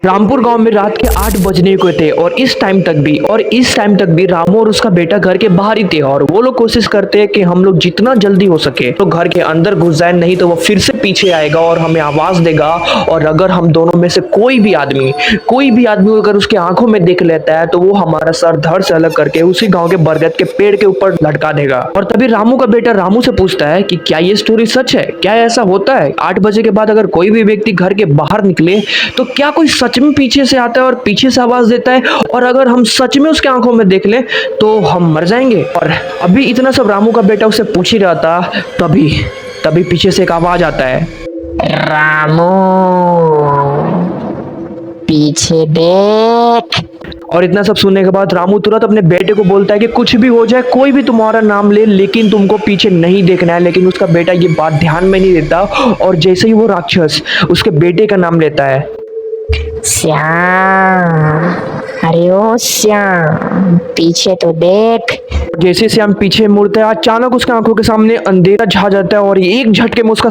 रामपुर गांव में रात के 8 बजने को थे और इस टाइम तक भी रामू और उसका बेटा घर के बाहर ही थे और वो लोग कोशिश करते हैं कि हम लोग जितना जल्दी हो सके तो घर के अंदर घुस जाए, नहीं तो वो फिर से पीछे आएगा और हमें आवाज देगा। और अगर हम दोनों में से कोई भी आदमी अगर उसके आंखों में देख लेता है तो वो हमारा सर धड़ से अलग करके उसी गाँव के बरगद के पेड़ के ऊपर लटका देगा। और तभी रामू का बेटा रामू से पूछता है कि क्या ये स्टोरी सच है, क्या ऐसा होता है 8 बजे के बाद अगर कोई भी व्यक्ति घर के बाहर निकले तो क्या कोई सच में पीछे से आता है और पीछे से आवाज देता है, और अगर हम सच में उसके आंखों में देख लें तो हम मर जाएंगे। और अभी इतना सब रामू का बेटा उसे पूछ ही रहा था, तभी पीछे से एक आवाज आता है, रामू पीछे देख। और इतना सब सुनने के बाद रामू तुरंत अपने बेटे को बोलता है कि कुछ भी हो जाए, कोई भी तुम्हारा नाम ले, लेकिन तुमको पीछे नहीं देखना है। लेकिन उसका बेटा ये बात ध्यान में नहीं देता और जैसे ही वो राक्षस उसके बेटे का नाम लेता है, श्याम, अरे ओ श्याम पीछे तो देख। जैसे श्याम पीछे मुड़ता है अचानक उसकी आंखों के सामने अंधेरा छा जाता है और एक झटके में उसका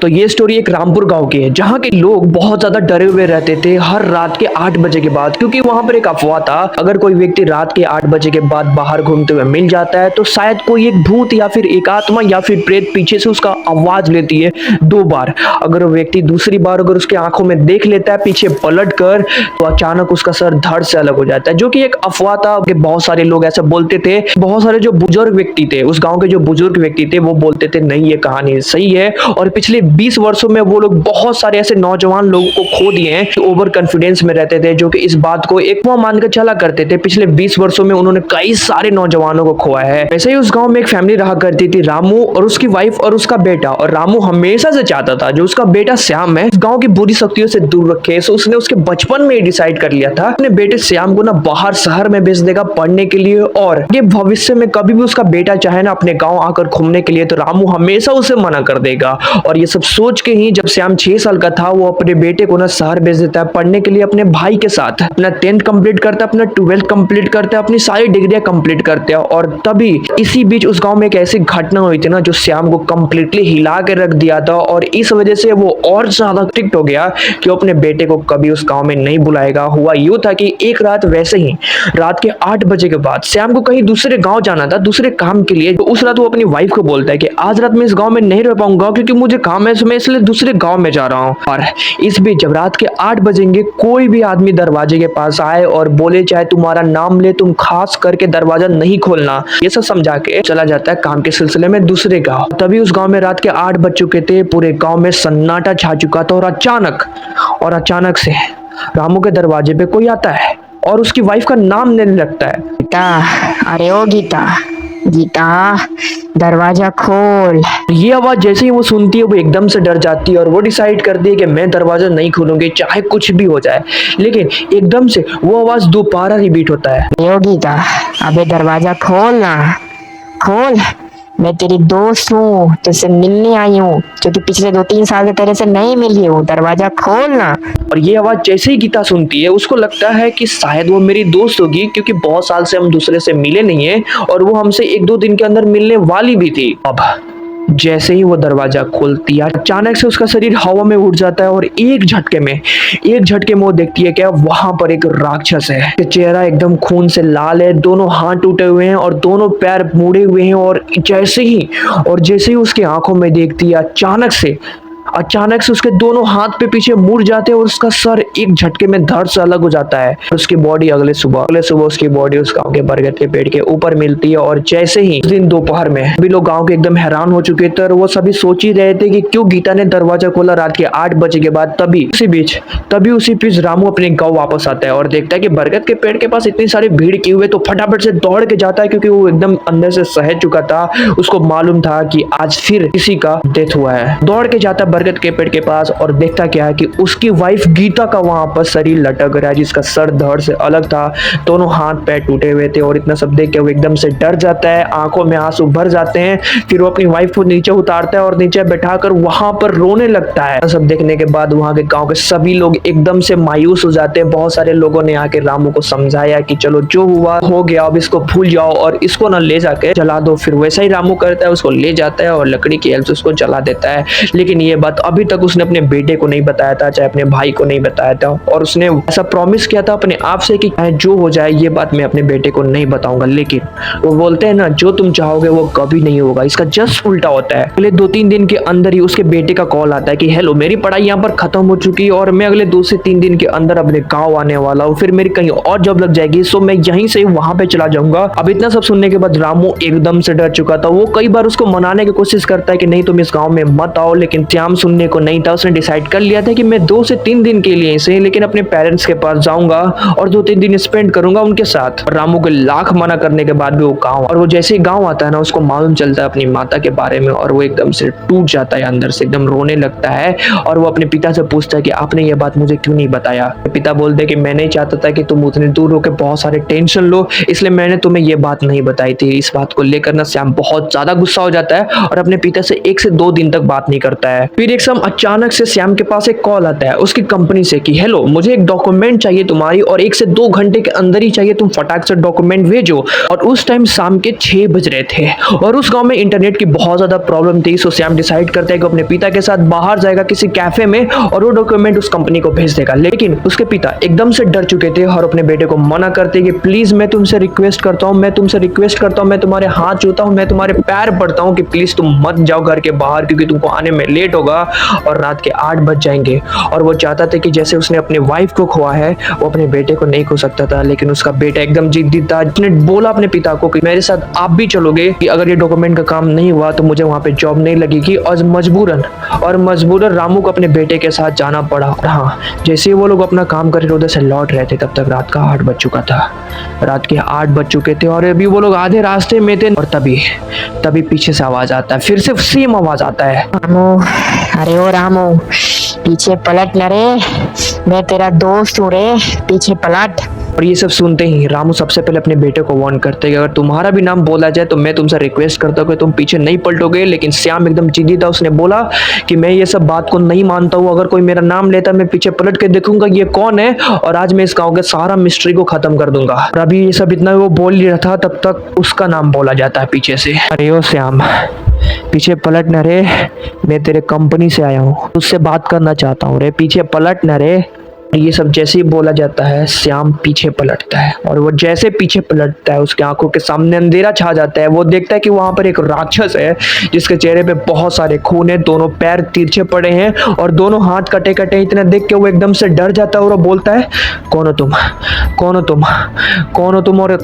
तो ये स्टोरी एक रामपुर गांव की है जहां के लोग बहुत ज्यादा डरे हुए रहते थे हर रात के 8 बजे के बाद, क्योंकि वहां पर एक अफवाह था अगर कोई व्यक्ति रात के 8 बजे के बाद बाहर घूमते हुए मिल जाता है तो शायद कोई एक भूत या फिर एक आत्मा या फिर प्रेत पीछे से उसका आवाज लेती है 2 बार। अगर वो व्यक्ति दूसरी बार अगर उसके आंखों में देख लेता है पीछे पलट कर तो अचानक उसका सर धड़ से अलग हो जाता है, जो कि एक अफवाह था कि बहुत सारे लोग ऐसा बोलते थे। बहुत सारे जो बुजुर्ग व्यक्ति थे उस गाँव के जो बुजुर्ग व्यक्ति थे वो बोलते थे नहीं ये कहानी सही है। और पिछले 20 वर्षों में वो लोग बहुत सारे ऐसे नौजवान लोगों को खो दिए हैं जो ओवर कॉन्फिडेंस में रहते थे, जो कि इस बात को एक वो मानकर चला करते थे। पिछले 20 वर्षों में उन्होंने कई सारे नौजवानों को खोया है। वैसे ही उस गांव में एक फैमिली रहा करती थी, रामू और उसकी वाइफ और उसका बेटा। और रामू हमेशा से चाहता था जो उसका बेटा श्याम है गांव की बुरी शक्तियों से दूर रखे, सो उसने उसके बचपन में डिसाइड कर लिया था अपने बेटे श्याम को ना बाहर शहर में भेज देगा पढ़ने के लिए, और ये भविष्य में कभी भी उसका बेटा चाहे ना अपने गाँव आकर घूमने के लिए तो रामू हमेशा उसे मना कर देगा। और ये सब सोच के ही जब श्याम 6 साल का था वो अपने बेटे को ना शहर भेज देता है पढ़ने के लिए अपने भाई के साथ। अपना 10th कंप्लीट करता है, अपना 12th कंप्लीट करता है, अपनी सारी डिग्रियां कंप्लीट करते हैं। और तभी इसी बीच उस गांव में एक ऐसी घटना हुई थी ना जो श्याम को कंप्लीटली हिला के रख दिया था, और इस वजह से वो और ज्यादा स्ट्रिक्ट हो गया कि वो अपने बेटे को कभी उस गाँव में नहीं बुलाएगा। हुआ यूं था कि एक रात वैसे ही रात के 8 बजे के बाद श्याम को कहीं दूसरे गाँव जाना था दूसरे काम के लिए। तो उस रात वो अपनी वाइफ को बोलता है कि आज रात में इस गाँव में नहीं रह पाऊंगा क्योंकि मुझे काम है, मैं इसलिए दूसरे गांव में जा रहा हूं। और इस बीच जब रात के 8 बजेंगे कोई भी आदमी दरवाजे के पास आए और बोले चाहे तुम्हारा नाम ले, तुम खास करके दरवाजा नहीं खोलना, ये सब समझा के चला जाता है काम के सिलसिले में दूसरे गांव। तभी उस गांव में रात के 8 बज चुके थे, पूरे गांव में सन्नाटा छा चुका था। और अचानक से रामू के दरवाजे पे कोई आता है और उसकी वाइफ का नाम लेने लगता है, गीता, अरे ओ गीता, गीता दरवाजा खोल। ये आवाज जैसे ही वो सुनती है वो एकदम से डर जाती है और वो डिसाइड करती है कि मैं दरवाजा नहीं खोलूंगी चाहे कुछ भी हो जाए। लेकिन एकदम से वो आवाज दोबारा रिपीट होता है, अरे ओ गीता, अबे दरवाजा खोल ना, खोल, मैं तेरी दोस्त हूँ, तुझसे मिलने आई हूँ, क्योंकि पिछले 2-3 साल से तेरे से नहीं मिली हूँ, दरवाजा खोल ना। और ये आवाज जैसे ही गीता सुनती है उसको लगता है कि शायद वो मेरी दोस्त होगी, क्योंकि बहुत साल से हम दूसरे से मिले नहीं है और वो हमसे 1-2 दिन के अंदर मिलने वाली भी थी। अब जैसे ही वो दरवाजा खोलती है अचानक से उसका शरीर हवा में उड़ जाता है और एक झटके में वो देखती है क्या वहां पर एक राक्षस है। चेहरा एकदम खून से लाल है, दोनों हाथ टूटे हुए हैं और दोनों पैर मुड़े हुए हैं। और जैसे ही उसकी आंखों में देखती है अचानक से उसके दोनों हाथ पे पीछे मुड़ जाते हैं और उसका सर एक झटके में धड़ से अलग हो जाता है। उसकी बॉडी अगले सुबह उसकी बॉडी उस गांव के बरगद के पेड़ के ऊपर मिलती है। और जैसे ही उस दिन दोपहर में सभी लोग गांव के एकदम हैरान हो चुके थे और वो सभी सोच ही रहे थे कि क्यों गीता ने दरवाजा खोला रात के 8 बजे के बाद। तभी उसी बीच रामू अपने गाँव वापस आता है और देखता है कि बरगद के पेड़ के पास इतनी सारी भीड़ की हुई, तो फटाफट से दौड़ के जाता है क्योंकि वो एकदम अंदर से सहज चुका था। उसको मालूम था कि आज फिर किसी का डेथ हुआ है। दौड़ के जाता बरगद के पेड़ के पास और देखता क्या है कि उसकी वाइफ गीता का वहां पर शरीर लटक रहा है, जिसका सर धड़ से अलग था, दोनों हाथ पैर टूटे हुए थे। और इतना सब देख के वो एकदम से डर जाता है, आंखों में आंसू भर जाते हैं। फिर वो अपनी वाइफ को नीचे उतारता है और नीचे बैठाकर वहां पर रोने लगता है। सब देखने के बाद वहां के गांव के सभी लोग एकदम से मायूस हो जाते हैं। बहुत सारे लोगों ने आके रामू को समझाया कि चलो जो हुआ हो गया, अब इसको भूल जाओ और इसको ना ले जाके जला दो। फिर वैसा ही रामू करता है, उसको ले जाता है और लकड़ी की हेल्प से उसको जला देता है। लेकिन ये बात बात अभी तक उसने अपने बेटे को नहीं बताया था, चाहे अपने भाई को नहीं बताया था, और उसने ऐसा प्रॉमिस किया था अपने आप से कि जो हो जाए ये बात मैं अपने बेटे को नहीं बताऊंगा। लेकिन वो बोलते हैं ना, जो तुम चाहोगे वो कभी नहीं होगा। इसका जस्ट उल्टा होता है। अगले 2-3 दिन के अंदर ही उसके बेटे का कॉल आता है कि हेलो, मेरी पढ़ाई यहाँ पर खत्म हो चुकी है और मैं अगले 2 से 3 दिन के अंदर अपने गाँव आने वाला हूँ, फिर मेरी कहीं और जॉब लग जाएगी, सो मैं यहीं से वहां पे चला जाऊंगा। अब इतना सब सुनने के बाद रामू एकदम से डर चुका था। वो कई बार उसको मनाने की कोशिश करता है कि नहीं तुम इस गांव में मत आओ, लेकिन श्याम सुनने को नहीं था। उसने डिसाइड कर लिया था कि मैं 2 से 3 दिन के लिए से लेकिन अपने पेरेंट्स के पास जाऊंगा और 2-3 दिन स्पेंड करूंगा उनके साथ। रामू को लाख मना करने के बाद भी वो गाँव, और वो जैसे ही गाँव आता है ना, उसको मालूम चलता है अपनी माता के बारे में, और वो एकदम से टूट जाता है, अंदर से एकदम रोने लगता है। और वो अपने पिता से पूछता है कि आपने ये बात मुझे क्यों नहीं बताया। पिता बोलते हैं कि मैं नहीं चाहता था कि तुम उतने दूर होकर बहुत सारे टेंशन लो, इसलिए मैंने तुम्हें ये बात नहीं बताई थी। इस बात को लेकर ना श्याम बहुत ज्यादा गुस्सा हो जाता है और अपने पिता से 1 से 2 दिन तक बात नहीं करता है। फिर एक समय अचानक से श्याम के पास एक कॉल आता है उसकी कंपनी से कि हेलो, मुझे एक डॉक्यूमेंट चाहिए तुम्हारी, और 1 से 2 घंटे के अंदर ही चाहिए, तुम फटाक से डॉक्यूमेंट भेजो। और उस टाइम शाम के 6 बज रहे थे और उस गाँव में इंटरनेट की बहुत ज्यादा प्रॉब्लम थी। सो श्याम डिसाइड करता है कि अपने पिता के साथ बाहर जाएगा किसी कैफे में और वो डॉक्यूमेंट उस कंपनी को भेज देगा। लेकिन उसके पिता एकदम से डर चुके थे और अपने बेटे को मना करते कि प्लीज मैं तुमसे रिक्वेस्ट करता हूँ, मैं तुम्हारे हाथ छूता हूँ, मैं तुम्हारे पैर पड़ता हूँ कि प्लीज तुम मत जाओ घर के बाहर, क्योंकि तुमको आने में लेट होगा और रात के 8 बज जाएंगे। और वो चाहता था कि जैसे उसने अपने वाइफ को खोआ है वो अपने बेटे को नहीं खो सकता था। लेकिन उसका बेटा एकदम जिद्दी था। उसने बोला अपने पिता को कि मेरे साथ आप भी चलोगे, कि अगर ये डॉक्यूमेंट का काम नहीं हुआ तो मुझे वहां पे जॉब नहीं लगेगी। और मजबूरन रामू को अपने बेटे के साथ जाना पड़ा। हाँ, जैसे ही वो लोग अपना काम करके उधर से लौट रहे थे, तब तक रात का 8 बज चुका था। रात के 8 बज चुके थे और अभी वो लोग आधे रास्ते में थे, और तभी पीछे से आवाज आता है। फिर से सेम आवाज आता है, रामू, अरे ओ रामू, पीछे पलट न रे, मैं तेरा दोस्त हूँ रे, पीछे पलट। और ये सब सुनते ही रामू सबसे पहले अपने बेटे को वार्न करते हैं कि अगर तुम्हारा भी नाम बोला जाए तो मैं तुमसे रिक्वेस्ट करता हूँ कि तुम पीछे नहीं पलटोगे। लेकिन श्याम एकदम जिद्दी था। उसने बोला कि मैं ये सब बात को नहीं मानता हूँ, अगर कोई मेरा नाम लेता मैं पीछे पलट के देखूंगा ये कौन है, और आज मैं इस गाँव के सारा मिस्ट्री को खत्म कर दूंगा। और अभी ये सब इतना वो बोल ही रहा था, तब तक उसका नाम बोला जाता है पीछे से। अरे ओ श्याम, पीछे पलट न रे, मैं तेरे कंपनी से आया हूँ, उससे बात करना चाहता हूँ रे, पीछे पलट न रे। ये सब जैसे ही बोला जाता है श्याम पीछे पलटता है, और वो जैसे पीछे पलटता है उसके आंखों के सामने अंधेरा छा जाता है। वो देखता है कि वहां पर एक राक्षस है जिसके चेहरे पे बहुत सारे खून है, दोनों पैर तिरछे पड़े हैं और दोनों हाथ कटे कटे। इतना देख के वो एकदम से डर जाता है और वो बोलता है, कौन हो तुम, कौन हो तुम, कौन हो तुम, और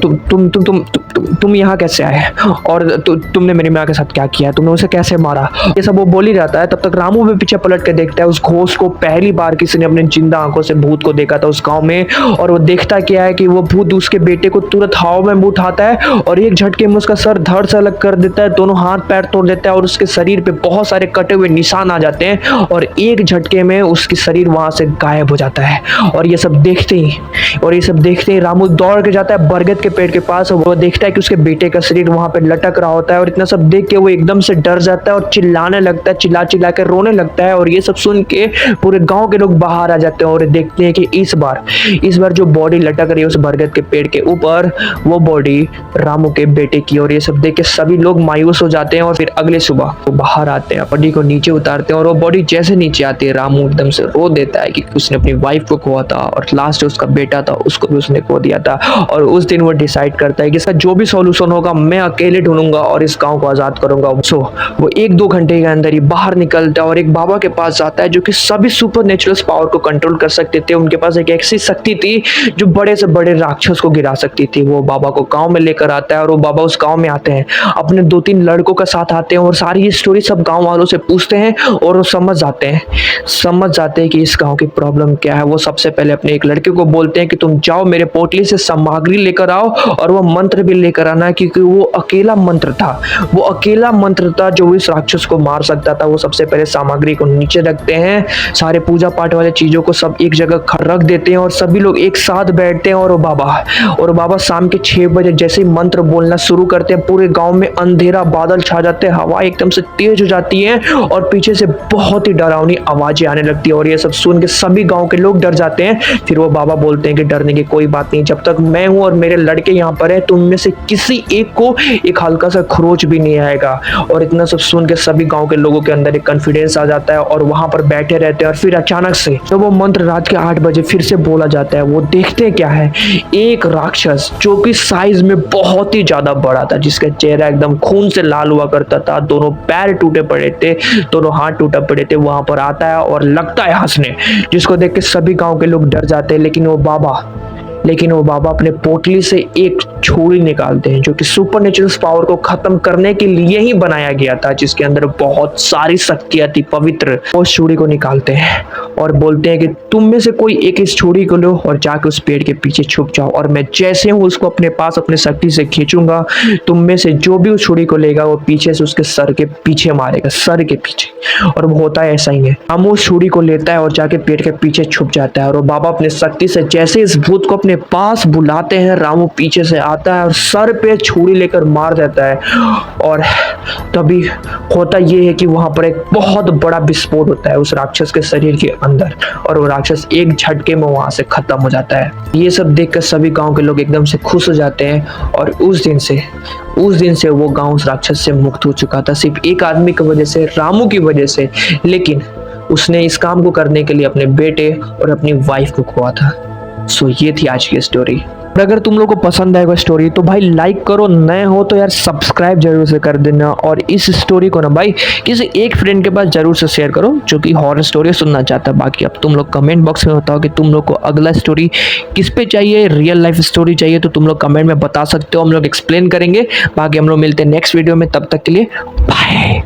तुम यहाँ कैसे आए, और तुमने मेरी माँ के साथ क्या किया, तुमने उसे कैसे मारा। ये सब वो बोल ही जाता है। तब तक रामू भी पीछे पलट के देखता है उस घोष को। पहली बार किसी ने अपने जिंदा आंखों से भूत को देखा था उस गांव में, और वो देखता क्या है कि वो भूत उसके बेटे को तुरंत हवा में उठाता है और एक झटके में उसका सर धड़ से अलग कर देता है, दोनों हाथ पैर तोड़ देता है और उसके शरीर पे बहुत सारे कटे हुए निशान आ जाते हैं, और एक झटके में उसकी शरीर वहां से गायब हो जाता है। और ये सब देखते ही रामू दौड़ के जाता है बरगद के पेड़ के पास, और वो देखता है कि उसके बेटे का शरीर वहां पे लटक रहा होता है। और इतना सब देख के वो एकदम से डर जाता है और चिल्लाने लगता है, चिल्ला चिल्ला के रोने लगता है। और ये सब सुन के पूरे गांव के लोग बाहर आ जाते हैं और देखते हैं कि इस बार जो बॉडी लटक रही है उस बरगद के पेड़ के ऊपर, वो बॉडी रामू के बेटे की। और ये सब देख के सभी लोग मायूस हो जाते हैं। और फिर अगले सुबह वो बाहर आते हैं, बॉडी को नीचे उतारते हैं, और वो बॉडी जैसे नीचे आती है रामू एकदम से रो देता है कि उसने अपनी वाइफ को खोया था और लास्ट उसका बेटा था उसको भी उसने खो दिया था। और उस दिन वो डिसाइड करता है कि इसका जो भी सॉल्यूशन होगा मैं अकेले ढूंढूंगा और इस गांव को आजाद करूंगा। सो वो 1-2 घंटे के अंदर ही बाहर निकलता है और एक बाबा के पास जाता है जो कि सभी सुपर नेचुरल पावर को कंट्रोल कर सकते थे। उनके पास एक ऐसी शक्ति थी जो बड़े से बड़े राक्षस को गिरा सकती थी। वो बाबा को गांव में लेकर आता है और वो बाबा उस गांव में आते हैं, अपने 2-3 लड़कों के साथ आते हैं और सारी ये स्टोरी सब गांव वालों से पूछते हैं और वो समझ जाते हैं कि इस गांव की प्रॉब्लम क्या है। वो सबसे पहले अपने एक लड़के को बोलते हैं कि तुम जाओ मेरे पोटली से सामग्री लेकर आओ और वो मंत्र भी लेकर आना, क्योंकि वो अकेला मंत्र था जो इस राक्षस को मार सकता था। वो सबसे पहले सामग्री को नीचे रखते हैं, सारे पूजा पाठ वाले चीजों को सब एक जगह रख देते हैं और सभी लोग एक साथ बैठते हैं। और वो बाबा शाम के 6 बजे जैसे ही मंत्र बोलना शुरू करते हैं, पूरे गांव में अंधेरा बादल छा जाते हैं, हवा एकदम से तेज हो जाती है और पीछे से बहुत ही डरावनी आवाजें आने लगती है। और ये सब सुन के सभी गांव के लोग डर जाते हैं। फिर वो बाबा बोलते हैं कि डरने की कोई बात नहीं, जब तक मैं हूं और मेरे लड़के यहाँ पर है, तुम में से किसी एक को एक हल्का सा खरोच भी नहीं आएगा। और इतना सब सुन के सभी गांव के लोगों के अंदर एक कॉन्फिडेंस आ जाता है और वहां पर बैठे रहते हैं। और फिर अचानक से जब वो मंत्र रात के 8 बजे फिर से बोला जाता है, वो देखते हैं क्या है, एक राक्षस जो कि साइज में बहुत ही ज्यादा बड़ा था, जिसका चेहरा एकदम खून से लाल हुआ करता था, दोनों पैर टूटे पड़े थे, दोनों हाथ टूटे पड़े थे, वहां पर आता है और लगता है हंसने, जिसको देख के सभी गांव के लोग डर जाते हैं। लेकिन वो बाबा अपने पोटली से एक छुरी निकालते हैं जो कि सुपरनेचुरल पावर को खत्म करने के लिए ही बनाया गया था, जिसके अंदर बहुत सारी शक्तियां थी पवित्र। उस छुरी को निकालते हैं और बोलते हैं कि तुम में से कोई एक इस छुरी को लो और जाके उस पेड़ के पीछे छुप जाओ, और मैं जैसे हूँ उसको अपने पास अपने शक्ति से खींचूंगा, तुम में से जो भी उस छुरी को लेगा वो पीछे से उसके सर के पीछे मारेगा, सर के पीछे। और वो होता है ऐसा ही है, हम उस छुरी को लेता है और जाके पेड़ के पीछे छुप जाता है। और वो बाबा अपने शक्ति से जैसे इस भूत को अपने पास बुलाते हैं, रामू पीछे से आता है और सर पे छुरी लेकर मार देता है। और तभी होता ये है कि वहां पर एक बहुत बड़ा विस्फोट होता है उस राक्षस के शरीर के अंदर, और वो राक्षस एक झटके में वहां से खत्म हो जाता है। ये सब देखकर सभी गांव के लोग एकदम से खुश हो जाते हैं। और उस दिन से वो गांव उस राक्षस से मुक्त हो चुका था, सिर्फ एक आदमी की वजह से, रामू की वजह से। लेकिन उसने इस काम को करने के लिए अपने बेटे और अपनी वाइफ को खोया था। सो ये थी आज की स्टोरी। और अगर तुम लोग को पसंद आएगा स्टोरी तो भाई लाइक करो, नए हो तो यार सब्सक्राइब जरूर से कर देना। और इस स्टोरी को ना भाई किसी एक फ्रेंड के पास जरूर से शेयर करो जो कि हॉरर स्टोरी सुनना चाहता है। बाकी अब तुम लोग कमेंट बॉक्स में बताओ कि तुम लोग को अगला स्टोरी किस पे चाहिए, रियल लाइफ स्टोरी चाहिए तो तुम लोग कमेंट में बता सकते हो, हम लोग एक्सप्लेन करेंगे। बाकी हम लोग मिलते हैं नेक्स्ट वीडियो में, तब तक के लिए बाय।